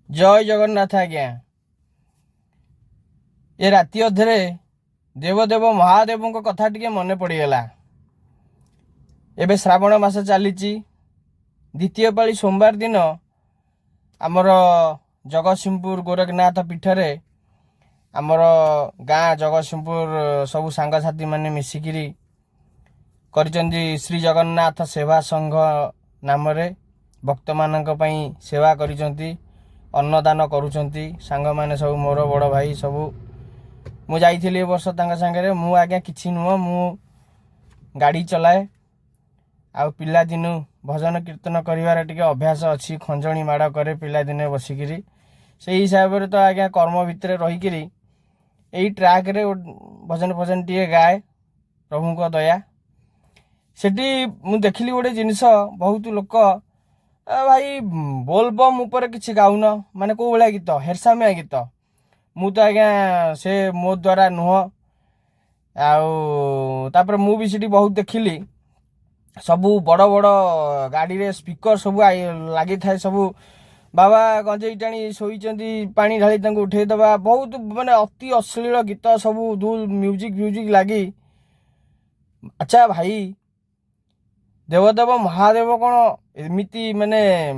जय जगन्नाथ आज्ञा। ये राति अधे देवदेव महादेव कथा टिके मन पड़गला। एबे श्रावण मास चली द्वितीय पाली सोमवार दिन आमर जगतसिंहपुर गोरखनाथ पीठरे आमर गाँ जगतसिंहपुर सबू सांगसाथी माने मिसिकिरी करिचंदी श्री जगन्नाथ सेवा संघ नाम रे भक्त मानक पई सेवा करिचंती, अन्नदान करुचंती। सांग माने सब मोर बड़ भाई सबू मु जाइथिली वर्ष तांगा संगे। मु आज्ञा किछि नुह, मु गाड़ी चलाए आ पिला दिनु भजन कीर्तन करिवार टिके अभ्यास अछि। खंजणी माड़ करे पिला दिने बसिकिरी सेही हिसाब रे तो आज्ञा कर्म भितरे रहिकिरी एई ट्रैक रे भजन भजन टिके गाए प्रभु को दया। सेठी मु देखिली गोटे जिनिस, बहुत लोक भाई बोलबम ऊपर किछि गाउन माने को भलिया गीत हेरसामिया गीत। मु तो आज्ञा से मो द्वारा नुह। तापर मु भी सेठी बहुत देखिली सबू बड़ बड़ गाड़ी रे स्पीकर सबू लगी थाए। सबू बाबा गंजेई टाणी शोइचंदी, पानी ढाली तांको उठे दबा, बहुत माने अति अश्लील गीत सबू धूल म्यूजिक लगी। अच्छा भाई, देवदेव महादेव कौन एमिति माने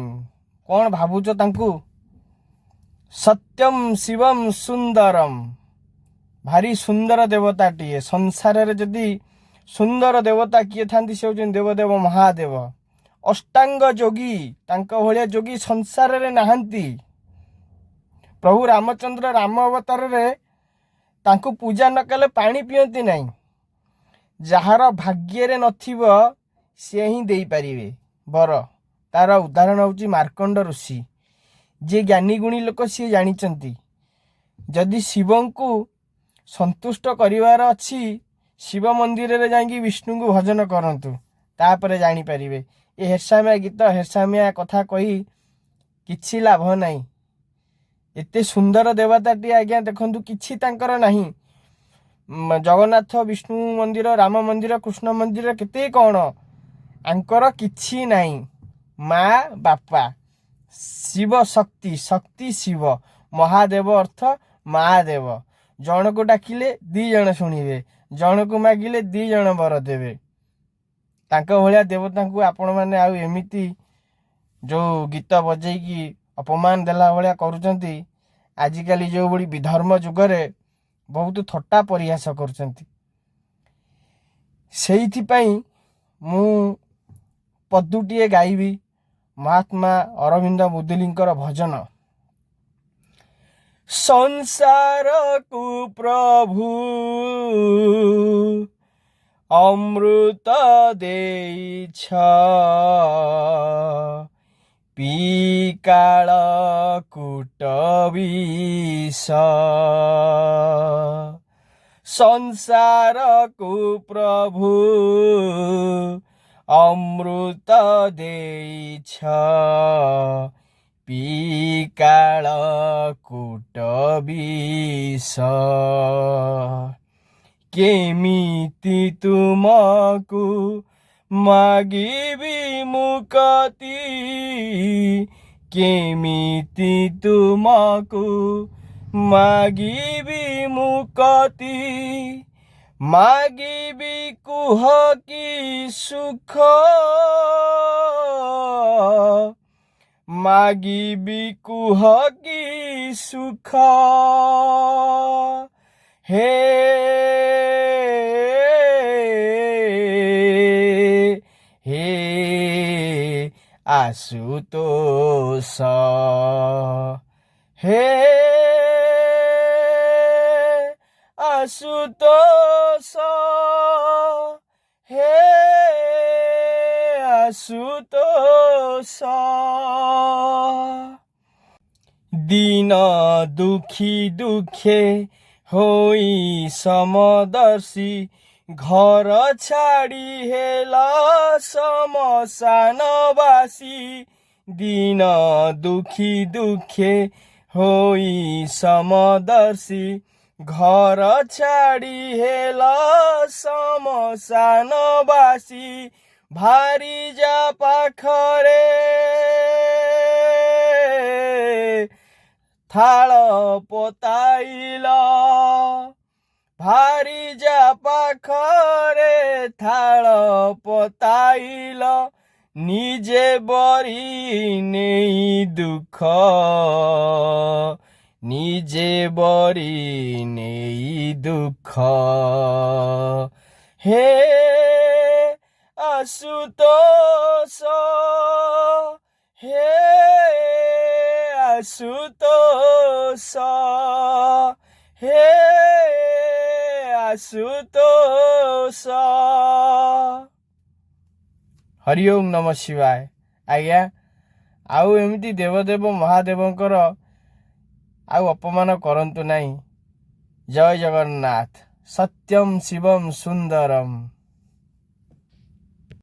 कौन भावुच तांकु? सत्यम शिवम सुंदरम, भारी सुंदर देवता टीए। संसार रे जदि सुंदर देवता किए थांती से होचन देवदेव महादेव। अष्टांग जोगी तांको भलिया जोगी संसार रे नाहंती। प्रभु रामचंद्र राम अवतार रे तांको पूजा न कले पानी पियंती नहीं। जहार भाग्य रे नथिबो से ही देई परिवे बर। तार उदाहरण होची मार्कंड ऋषि, जे ज्ञानी गुणी लोक सी जानिचंती। जदि शिवं को संतुष्ट करिवार अछि, शिव मंदिर रे जांगी विष्णु को भजन करंतु, तापरे जानी परिवे। ए हेरसामिया गीत हेरसामिया कथा कही किछि लाभ नाही। एते सुंदर देवता टी आज्ञा देखंतु किछि तांकर नाही। जगन्नाथ विष्णु मंदिर, राम मंदिर, कृष्ण मंदिर केते कौन आंकर किछि नाही। माँ बापा शिव शक्ति, शक्ति शिव, महादेव अर्थ महादेव। जन को डाकिले दी जन शुणिबे, जन को मागिले दी जन वर देवे। तांको भलिया देवता को आपण माने आउ एमिति जो गीत बजेकी अपमान देला भलिया करूचंती। आजिकाली जो बड़ी विधर्म जुग रे बहुत थट्टा परिहास करूचंती। सेइथि पई मु पदुटिए गाइबी महात्मा अरविंद मुदुलिंकर भजन। संसार को प्रभु अमृत देइछ, पी काल कूट विष। संसार को प्रभु अमृत देइछ, पी काल कूट विष। केमिति तुमको मागिबी मुक्ति, केमिति तुमको मागिबी मुक्ति। मागिबी कुह की सुख, मागिबी कुह की सुख। हे हे आशुतोष, हे आशुतोष, हे आशुतोष। दीन दुखी दुखे होई समदर्शी, घर छाड़ी हेला शमशानवासी। दीन दुखी दुखे होई समदर्शी, घर छाड़ी हेला शमशानवासी। भारी जा पाखरे ଥାଳ ପତାଇଲ ଭାରିଜା ପାଖରେ ଥାଳ ପତାଇଲ ନିଜେ ବରି ନେଇ ଦୁଃଖ ନିଜେ ବରି ନେଇ ଦୁଃଖ হে আশুতোষ হে আশুতোষ হে ଆଶୁତୋଷ। ହରି ଓମ୍ ନମ ଶିବାୟ। ଆଜ୍ଞା, ଆଉ ଏମିତି ଦେବଦେବ ମହାଦେବଙ୍କର ଆଉ ଅପମାନ କରନ୍ତୁ ନାହିଁ। ଜୟ ଜଗନ୍ନାଥ। ସତ୍ୟମ୍ ଶିବମ୍ ସୁନ୍ଦରମ୍।